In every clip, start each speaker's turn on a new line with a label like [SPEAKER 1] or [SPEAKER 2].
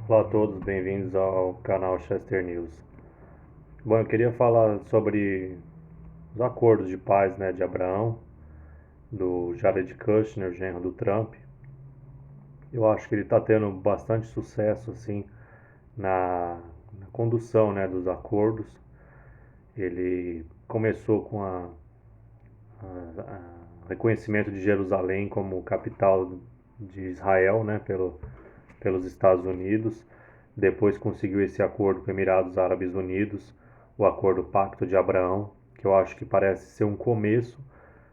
[SPEAKER 1] Olá a todos, bem-vindos ao canal Chester News. Bom, eu queria falar sobre os acordos de paz, de Abraão, do Jared Kushner, genro do Trump. Eu acho que ele está tendo bastante sucesso assim na condução, dos acordos. Ele começou com a reconhecimento de Jerusalém como capital de Israel, pelos Estados Unidos. Depois conseguiu esse acordo com Emirados Árabes Unidos, o acordo Pacto de Abraão, que eu acho que parece ser um começo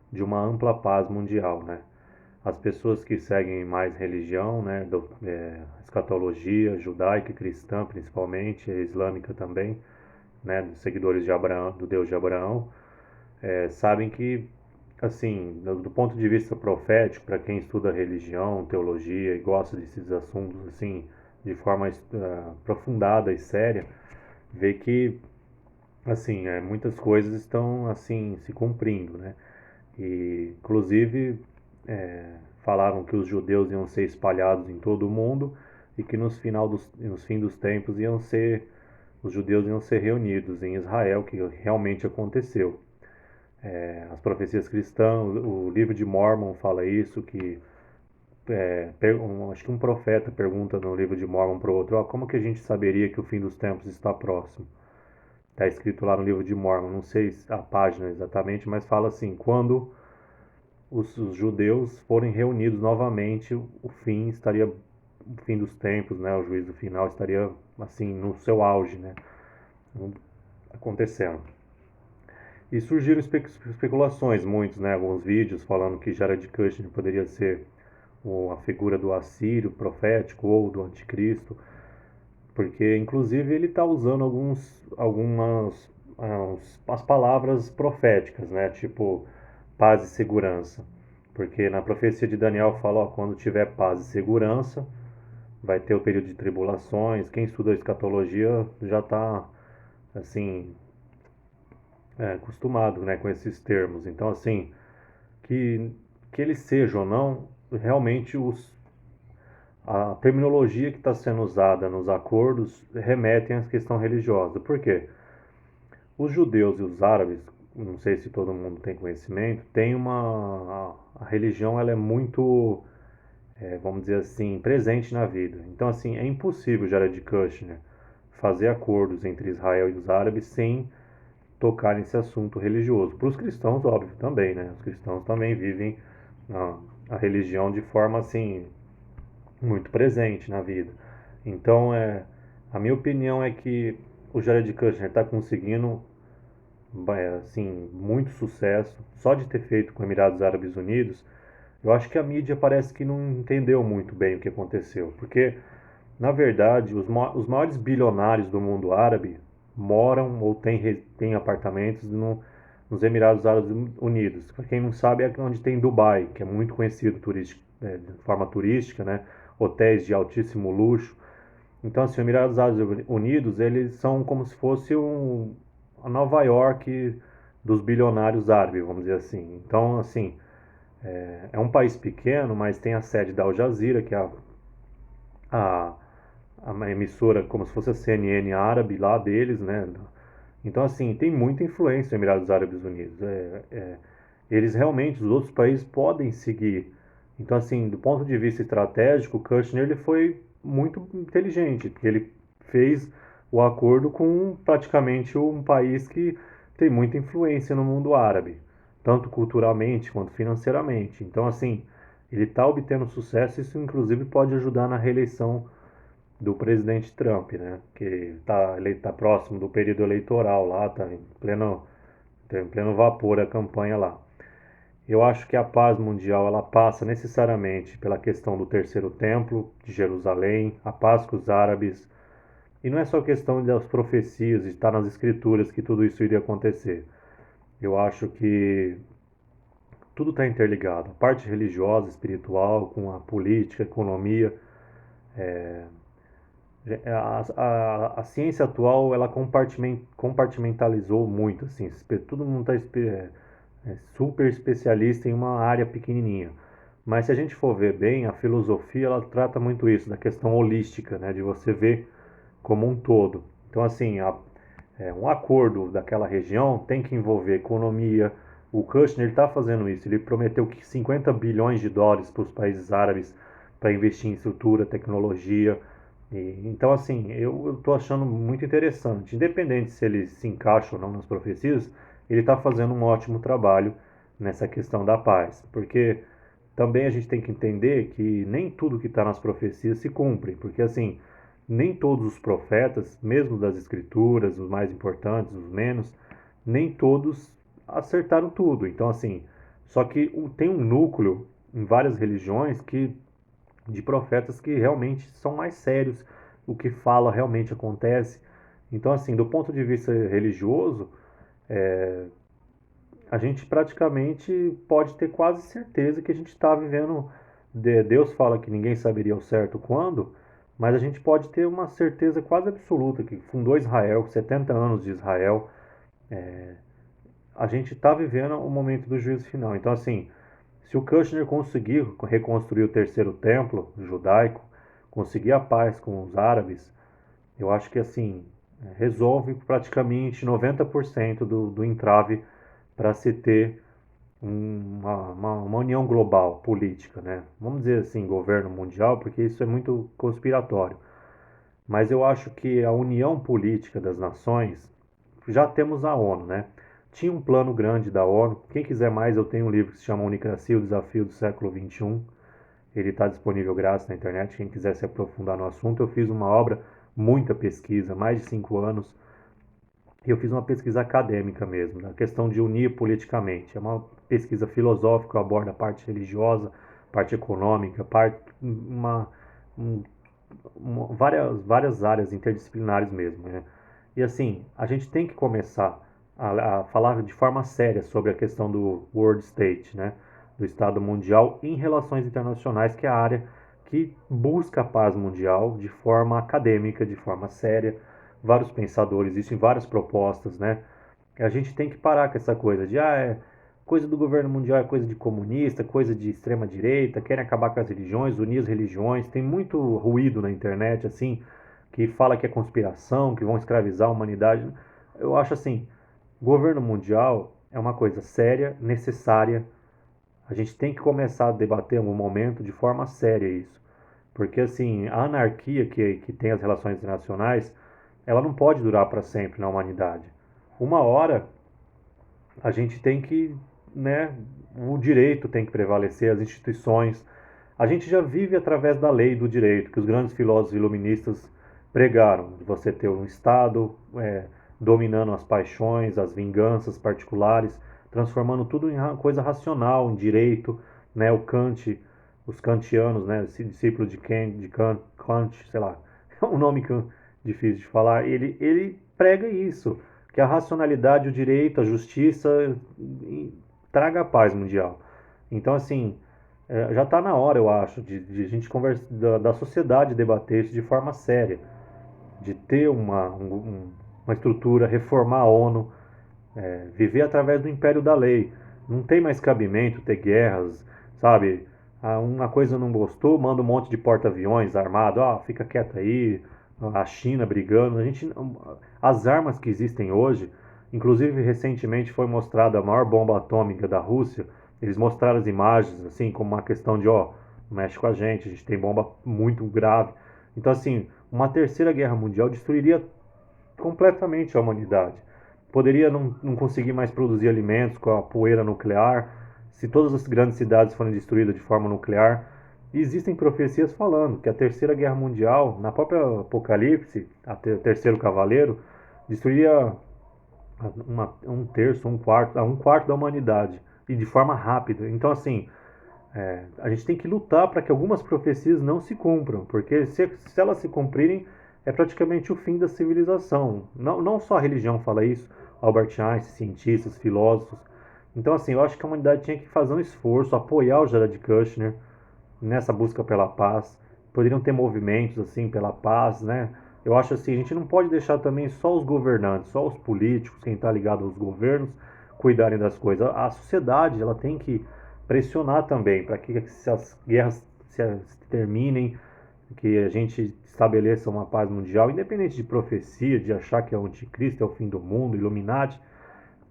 [SPEAKER 1] de uma ampla paz mundial, As pessoas que seguem mais religião, escatologia judaica e cristã principalmente, e islâmica também, dos seguidores de Abraão, do Deus de Abraão, sabem que, assim, do ponto de vista profético, para quem estuda religião, teologia e gosta desses assuntos, assim, de forma aprofundada e séria, vê que, assim, muitas coisas estão, assim, se cumprindo, E, inclusive, falavam que os judeus iam ser espalhados em todo o mundo e que nos fim dos tempos os judeus iam ser reunidos em Israel, que realmente aconteceu. As profecias cristãs, o livro de Mormon fala isso, que acho que um profeta pergunta no livro de Mormon para o outro, como que a gente saberia que o fim dos tempos está próximo? Está escrito lá no livro de Mormon, não sei a página exatamente, mas fala assim, quando os judeus forem reunidos novamente, o fim dos tempos, o juízo final estaria assim no seu auge, acontecendo. E surgiram especulações, muitos, alguns vídeos falando que Jared Kushner poderia ser a figura do Assírio profético ou do Anticristo, porque inclusive ele está usando as palavras proféticas, tipo paz e segurança, porque na profecia de Daniel fala, quando tiver paz e segurança, vai ter o período de tribulações. Quem estuda escatologia já está assim acostumado, com esses termos. Então, assim, que eles sejam ou não, realmente a terminologia que está sendo usada nos acordos remetem à questão religiosa. Por quê? Os judeus e os árabes, não sei se todo mundo tem conhecimento, tem a religião ela é muito, vamos dizer assim, presente na vida. Então, assim, é impossível Jared Kushner fazer acordos entre Israel e os árabes sem tocar nesse assunto religioso. Para os cristãos, óbvio, também, Os cristãos também vivem a religião de forma assim muito presente na vida. Então, a minha opinião é que o Jared Kushner está conseguindo assim muito sucesso só de ter feito com Emirados Árabes Unidos. Eu acho que a mídia parece que não entendeu muito bem o que aconteceu, porque na verdade os maiores bilionários do mundo árabe moram ou têm apartamentos nos Emirados Árabes Unidos. Para quem não sabe, é onde tem Dubai, que é muito conhecido de forma turística, hotéis de altíssimo luxo. Então, assim, os Emirados Árabes Unidos, eles são como se fosse a Nova York dos bilionários árabes, vamos dizer assim. Então, assim, é um país pequeno, mas tem a sede da Al Jazeera, que é a, a emissora como se fosse a CNN árabe lá deles, Então, assim, tem muita influência nos Emirados Árabes Unidos. Eles realmente, os outros países podem seguir. Então, assim, do ponto de vista estratégico, o Kushner ele foi muito inteligente, porque ele fez o acordo com praticamente um país que tem muita influência no mundo árabe, tanto culturalmente quanto financeiramente. Então, assim, ele está obtendo sucesso, isso inclusive pode ajudar na reeleição do presidente Trump, Que ele tá próximo do período eleitoral lá, tá em pleno vapor a campanha lá. Eu acho que a paz mundial ela passa necessariamente pela questão do terceiro templo de Jerusalém, a paz com os árabes, e não é só questão das profecias, de estar nas escrituras que tudo isso iria acontecer. Eu acho que tudo está interligado, a parte religiosa, espiritual, com a política, a economia. A ciência atual ela compartimentalizou muito, assim, todo mundo está super especialista em uma área pequenininha. Mas se a gente for ver bem, a filosofia ela trata muito isso, da questão holística, né, de você ver como um todo. Então, assim, um acordo daquela região tem que envolver economia. O Kushner está fazendo isso. Ele prometeu que 50 bilhões de dólares para os países árabes para investir em estrutura, tecnologia. Então, assim, eu estou achando muito interessante. Independente se ele se encaixa ou não nas profecias, ele está fazendo um ótimo trabalho nessa questão da paz. Porque também a gente tem que entender que nem tudo que está nas profecias se cumpre. Porque, assim, nem todos os profetas, mesmo das escrituras, os mais importantes, os menos, nem todos acertaram tudo. Então, assim, só que tem um núcleo em várias religiões que de profetas que realmente são mais sérios, o que fala realmente acontece. Então, assim, do ponto de vista religioso, a gente praticamente pode ter quase certeza que a gente está vivendo. Deus fala que ninguém saberia ao certo quando, mas a gente pode ter uma certeza quase absoluta que fundou Israel, 70 anos de Israel, a gente está vivendo o momento do juízo final. Então, assim, se o Kushner conseguir reconstruir o terceiro templo judaico, conseguir a paz com os árabes, eu acho que assim resolve praticamente 90% do entrave para se ter uma união global política, né? Vamos dizer assim, governo mundial, porque isso é muito conspiratório. Mas eu acho que a união política das nações, já temos a ONU, né? Tinha um plano grande da ONU. Quem quiser mais, eu tenho um livro que se chama Unicracia, o Desafio do Século XXI. Ele está disponível grátis na internet. Quem quiser se aprofundar no assunto, eu fiz uma obra, muita pesquisa, mais de 5 anos. E eu fiz uma pesquisa acadêmica mesmo, na questão de unir politicamente. É uma pesquisa filosófica, aborda a parte religiosa, parte econômica, um, várias áreas interdisciplinares mesmo, né? E assim, a gente tem que começar a falar de forma séria sobre a questão do World State, né? Do Estado Mundial em relações internacionais, que é a área que busca a paz mundial de forma acadêmica, de forma séria. Vários pensadores, isso em várias propostas, né? A gente tem que parar com essa coisa de, coisa do governo mundial é coisa de comunista, coisa de extrema direita, querem acabar com as religiões, unir as religiões. Tem muito ruído na internet, assim, que fala que é conspiração, que vão escravizar a humanidade. Eu acho assim, governo mundial é uma coisa séria, necessária. A gente tem que começar a debater em algum momento de forma séria isso. Porque assim, a anarquia que tem as relações internacionais, ela não pode durar para sempre na humanidade. Uma hora a gente tem que, né, o direito tem que prevalecer, as instituições. A gente já vive através da lei do direito, que os grandes filósofos iluministas pregaram, de você ter um Estado dominando as paixões, as vinganças particulares, transformando tudo em coisa racional, em direito, né, o Kant, os kantianos, né, esse discípulo Kant, sei lá, é um nome difícil de falar, ele prega isso, que a racionalidade, o direito, a justiça traga a paz mundial. Então, assim, já está na hora, eu acho, de a gente conversar, da sociedade debater isso de forma séria, de ter uma estrutura, reformar a ONU, viver através do império da lei. Não tem mais cabimento ter guerras, sabe? Uma coisa não gostou, manda um monte de porta-aviões armado, fica quieto aí, a China brigando. As armas que existem hoje, inclusive recentemente foi mostrada a maior bomba atômica da Rússia. Eles mostraram as imagens assim como uma questão de, mexe com a gente tem bomba muito grave. Então assim, uma terceira guerra mundial destruiria completamente a humanidade. Poderia não conseguir mais produzir alimentos com a poeira nuclear, se todas as grandes cidades forem destruídas de forma nuclear. E existem profecias falando que a Terceira Guerra Mundial, na própria Apocalipse, o Terceiro Cavaleiro, destruiria um terço, um quarto da humanidade, e de forma rápida. Então, assim, a gente tem que lutar para que algumas profecias não se cumpram, porque se elas se cumprirem, é praticamente o fim da civilização. Não só a religião fala isso, Albert Einstein, cientistas, filósofos. Então, assim, eu acho que a humanidade tinha que fazer um esforço, apoiar o Jared Kushner nessa busca pela paz. Poderiam ter movimentos, assim, pela paz, né? Eu acho assim, a gente não pode deixar também só os governantes, só os políticos, quem está ligado aos governos, cuidarem das coisas. A sociedade, ela tem que pressionar também para que as guerras se terminem, que a gente estabeleça uma paz mundial, independente de profecia, de achar que é o anticristo, é o fim do mundo, Illuminati.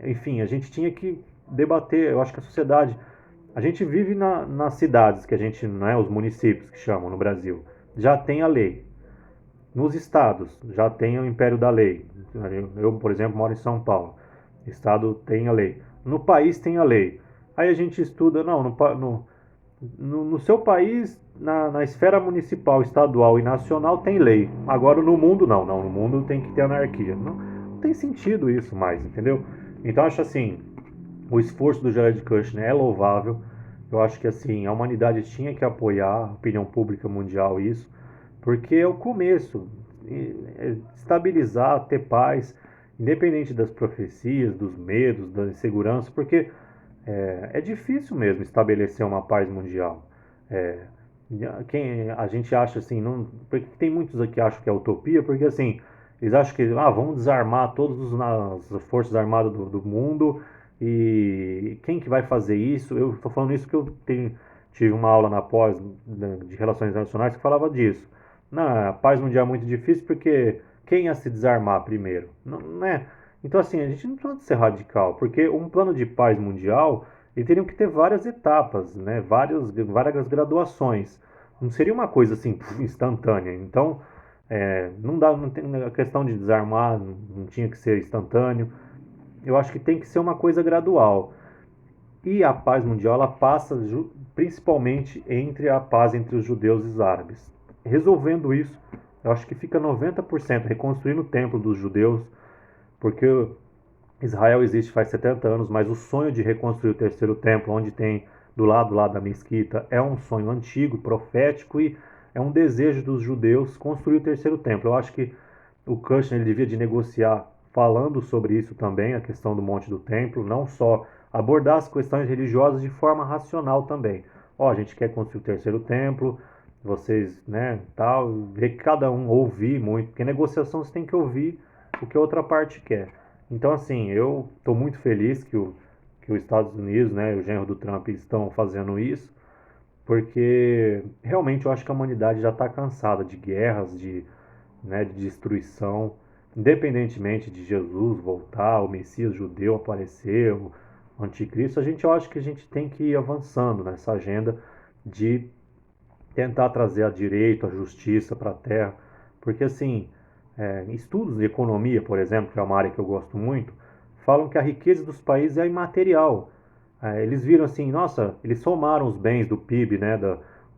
[SPEAKER 1] Enfim, a gente tinha que debater. Eu acho que a sociedade. A gente vive nas cidades, que a gente, não é, os municípios que chamam no Brasil, já tem a lei. Nos estados, já tem o império da lei. Eu, por exemplo, moro em São Paulo. O estado tem a lei. No país tem a lei. Aí a gente estuda, não, no seu país, na esfera municipal, estadual e nacional tem lei. Agora no mundo não, não, no mundo tem que ter anarquia. Não, não tem sentido isso mais, entendeu? Então acho assim, o esforço do Jared Kushner é louvável. Eu acho que assim, a humanidade tinha que apoiar a opinião pública mundial isso, porque é o começo. Estabilizar, ter paz, independente das profecias, dos medos, da insegurança, porque é difícil mesmo estabelecer uma paz mundial. É, quem a gente acha assim, não, porque tem muitos aqui que acham que é utopia, porque assim, eles acham que vamos desarmar todas as forças armadas do mundo e quem que vai fazer isso? Eu estou falando isso porque tive uma aula na pós de relações internacionais que falava disso. Não, a paz mundial é muito difícil porque quem ia se desarmar primeiro? Não, não é? Então assim, a gente não precisa ser radical, porque um plano de paz mundial ele teria que ter várias etapas, né? Várias graduações. Não seria uma coisa assim instantânea. Então, não dá, não tem a questão de desarmar, não tinha que ser instantâneo. Eu acho que tem que ser uma coisa gradual. E a paz mundial ela passa principalmente entre a paz entre os judeus e os árabes. Resolvendo isso, eu acho que fica 90% reconstruindo o templo dos judeus, porque Israel existe faz 70 anos, mas o sonho de reconstruir o terceiro templo, onde tem do lado lá da mesquita, é um sonho antigo, profético e é um desejo dos judeus construir o terceiro templo. Eu acho que o Kushner ele devia de negociar falando sobre isso também, a questão do Monte do Templo, não só abordar as questões religiosas de forma racional também. Ó, a gente quer construir o terceiro templo, vocês, né, tal, ver que cada um ouvir muito, porque negociação você tem que ouvir o que a outra parte quer. Então, assim, eu estou muito feliz que os Estados Unidos, né, o genro do Trump estão fazendo isso, porque realmente eu acho que a humanidade já está cansada de guerras, né, de destruição, independentemente de Jesus voltar, o Messias judeu aparecer, o anticristo, eu acho que a gente tem que ir avançando nessa agenda de tentar trazer a direito, a justiça para a terra, porque assim, estudos de economia, por exemplo, que é uma área que eu gosto muito, falam que a riqueza dos países é imaterial. Eles viram assim, nossa, eles somaram os bens do PIB, né,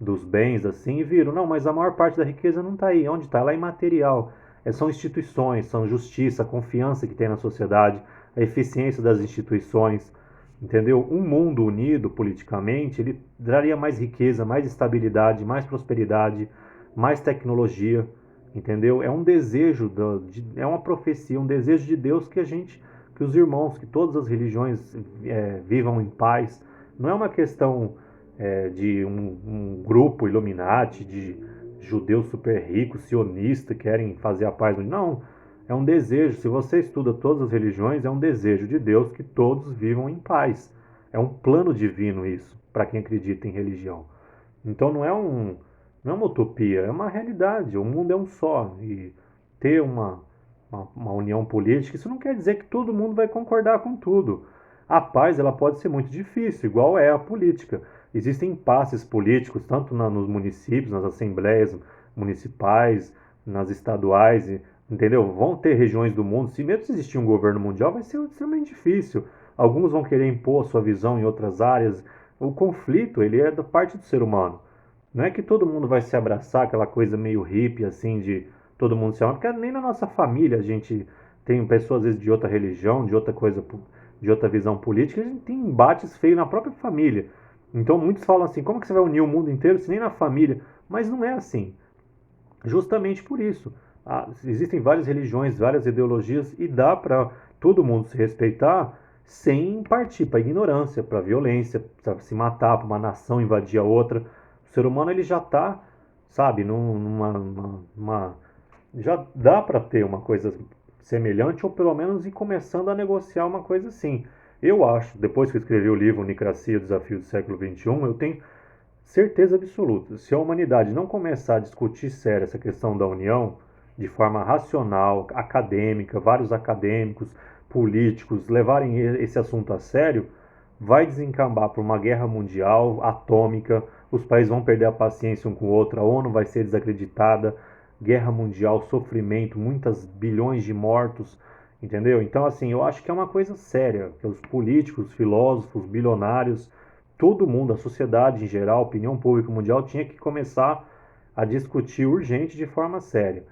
[SPEAKER 1] dos bens assim, e viram, não, mas a maior parte da riqueza não está aí. Onde está? Ela é imaterial. São instituições, são justiça, a confiança que tem na sociedade, a eficiência das instituições, entendeu? Um mundo unido politicamente, ele traria mais riqueza, mais estabilidade, mais prosperidade, mais tecnologia, entendeu? É um desejo, é uma profecia, um desejo de Deus que os irmãos, que todas as religiões vivam em paz. Não é uma questão de um grupo Illuminati, de judeus super ricos, sionistas, que querem fazer a paz. Não, é um desejo. Se você estuda todas as religiões, é um desejo de Deus que todos vivam em paz. É um plano divino isso, para quem acredita em religião. Então não é uma utopia, é uma realidade. O mundo é um só. E ter uma união política, isso não quer dizer que todo mundo vai concordar com tudo. A paz ela pode ser muito difícil, igual é a política. Existem impasses políticos, tanto nos municípios, nas assembleias municipais, nas estaduais, entendeu? Vão ter regiões do mundo, se mesmo se existir um governo mundial, vai ser extremamente difícil. Alguns vão querer impor sua visão em outras áreas. O conflito, ele é da parte do ser humano. Não é que todo mundo vai se abraçar, aquela coisa meio hippie, assim, de todo mundo se ama, porque nem na nossa família a gente tem pessoas, às vezes, de outra religião, de outra coisa, de outra visão política, a gente tem embates feios na própria família. Então muitos falam assim, como que você vai unir o mundo inteiro se nem na família? Mas não é assim. Justamente por isso. Existem várias religiões, várias ideologias e dá para todo mundo se respeitar sem partir para a ignorância, para a violência, para se matar, para uma nação invadir a outra. O ser humano ele já está, sabe, já dá para ter uma coisa semelhante ou pelo menos ir começando a negociar uma coisa assim. Eu acho, depois que eu escrevi o livro Nicracia, Desafio do Século XXI, eu tenho certeza absoluta. Se a humanidade não começar a discutir sério essa questão da união, de forma racional, acadêmica, vários acadêmicos, políticos levarem esse assunto a sério, vai desencambar para uma guerra mundial atômica, os países vão perder a paciência um com o outro, a ONU vai ser desacreditada, guerra mundial, sofrimento, muitas bilhões de mortos, entendeu? Então, assim, eu acho que é uma coisa séria, que os políticos, os filósofos, bilionários, todo mundo, a sociedade em geral, a opinião pública mundial tinha que começar a discutir urgente de forma séria.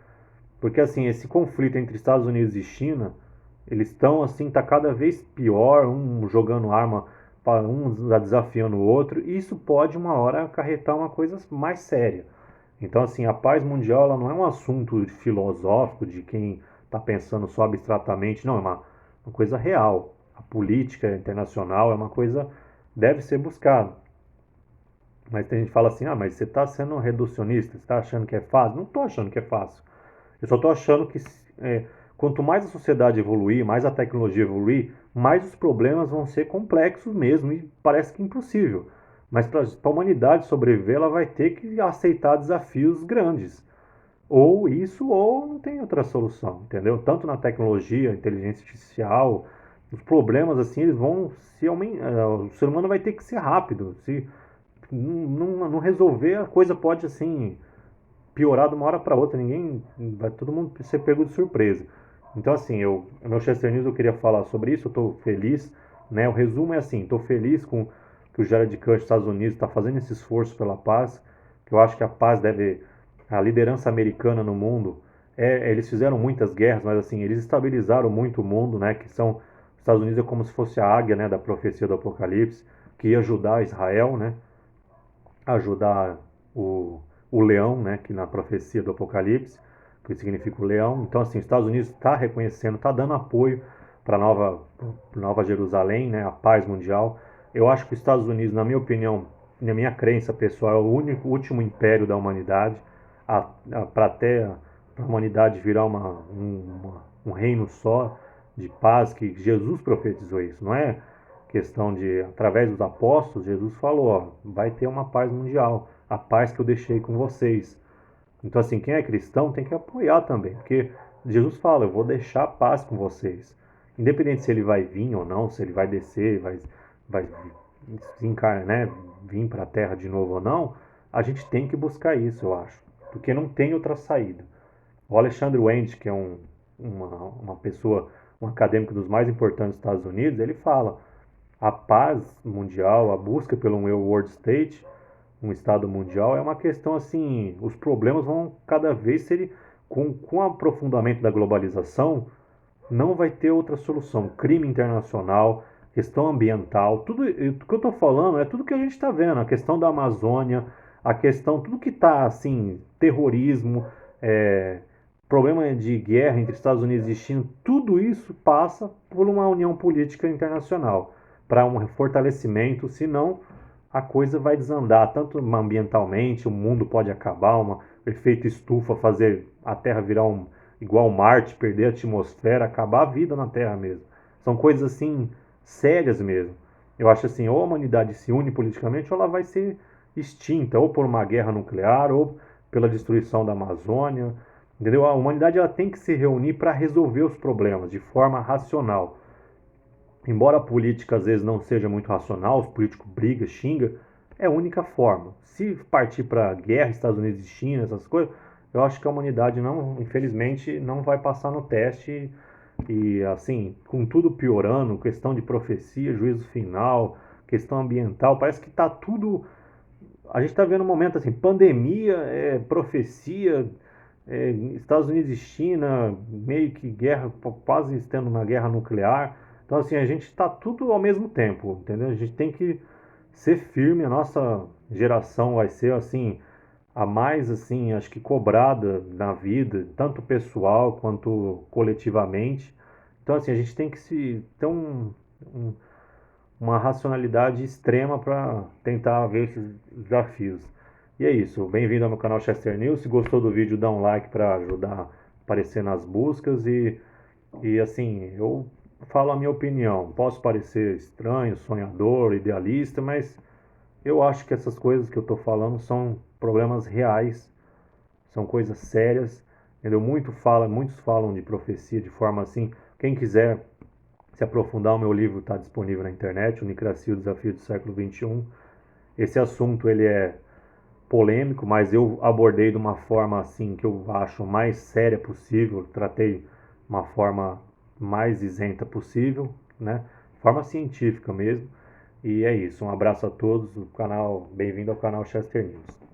[SPEAKER 1] Porque assim, esse conflito entre Estados Unidos e China, eles estão assim, tá cada vez pior, um jogando arma, um desafiando o outro, e isso pode uma hora acarretar uma coisa mais séria. Então assim, a paz mundial ela não é um assunto filosófico de quem está pensando só abstratamente, não, é uma coisa real. A política internacional é uma coisa deve ser buscada. Mas tem gente que fala assim, ah, mas você está sendo reducionista, você está achando que é fácil? Não estou achando que é fácil. Eu só estou achando que quanto mais a sociedade evoluir, mais a tecnologia evoluir, mais os problemas vão ser complexos mesmo e parece que impossível. Mas para a humanidade sobreviver, ela vai ter que aceitar desafios grandes. Ou isso, ou não tem outra solução, entendeu? Tanto na tecnologia, inteligência artificial, os problemas assim, eles vão se aumentar. O ser humano vai ter que ser rápido. Se não resolver, a coisa pode assim piorar de uma hora para outra, ninguém vai todo mundo ser pego de surpresa. Então assim, no Chester News eu queria falar sobre isso, eu estou feliz, né? O resumo é assim, estou feliz com que o Jared Kushner dos Estados Unidos está fazendo esse esforço pela paz, que eu acho que a paz deve a liderança americana no mundo eles fizeram muitas guerras, mas assim, eles estabilizaram muito o mundo, né? Que são os Estados Unidos é como se fosse a águia, né, da profecia do Apocalipse, que ia ajudar Israel, né? Ajudar o leão, né, que na profecia do Apocalipse, que significa o leão. Então, assim, os Estados Unidos está reconhecendo, está dando apoio para Nova Jerusalém, né, a paz mundial. Eu acho que os Estados Unidos, na minha opinião, na minha crença pessoal, é o último império da humanidade, para até a humanidade virar um reino só de paz, que Jesus profetizou isso, não é questão de, através dos apóstolos, Jesus falou, ó, vai ter uma paz mundial, a paz que eu deixei com vocês. Então, assim, quem é cristão tem que apoiar também, porque Jesus fala, eu vou deixar a paz com vocês. Independente se ele vai vir ou não, se ele vai descer, vai né, vir para a terra de novo ou não, a gente tem que buscar isso, eu acho, porque não tem outra saída. O Alexandre Wend, que é uma pessoa, um acadêmico dos mais importantes dos Estados Unidos, ele fala, a paz mundial, a busca pelo world state, um estado mundial, é uma questão assim, os problemas vão cada vez ser, com o aprofundamento da globalização, não vai ter outra solução. Crime internacional, questão ambiental, tudo o que eu estou falando é tudo que a gente está vendo, a questão da Amazônia, a questão, tudo que está assim, terrorismo, é, problema de guerra entre Estados Unidos e China, tudo isso passa por uma união política internacional, para um fortalecimento, senão a coisa vai desandar, tanto ambientalmente, o mundo pode acabar, um efeito estufa, fazer a Terra virar igual Marte, perder a atmosfera, acabar a vida na Terra mesmo. São coisas assim sérias mesmo. Eu acho assim, ou a humanidade se une politicamente, ou ela vai ser extinta, ou por uma guerra nuclear, ou pela destruição da Amazônia. Entendeu? A humanidade ela tem que se reunir para resolver os problemas de forma racional. Embora a política às vezes não seja muito racional, os políticos brigam, xingam, é a única forma. Se partir para guerra, Estados Unidos e China, essas coisas, eu acho que a humanidade não, infelizmente, não vai passar no teste e assim, com tudo piorando, questão de profecia, juízo final, questão ambiental, parece que está tudo. A gente está vendo um momento assim, pandemia, profecia, Estados Unidos e China, meio que guerra, quase estando uma guerra nuclear. Então, assim, a gente está tudo ao mesmo tempo, entendeu? A gente tem que ser firme, a nossa geração vai ser, assim, a mais, assim, acho que cobrada na vida, tanto pessoal quanto coletivamente. Então, assim, a gente tem que se ter uma racionalidade extrema para tentar ver esses desafios. E é isso. Bem-vindo ao meu canal Chester News. Se gostou do vídeo, dá um like para ajudar a aparecer nas buscas. E assim, eu falo a minha opinião. Posso parecer estranho, sonhador, idealista, mas eu acho que essas coisas que eu estou falando são problemas reais, são coisas sérias, entendeu? Muitos falam de profecia de forma assim. Quem quiser se aprofundar, o meu livro está disponível na internet, o Nicracia, o Desafio do Século XXI. Esse assunto ele é polêmico, mas eu abordei de uma forma assim que eu acho mais séria possível, tratei uma forma mais isenta possível, né? Forma científica mesmo. E é isso. Um abraço a todos. O canal, bem-vindo ao canal Chester News.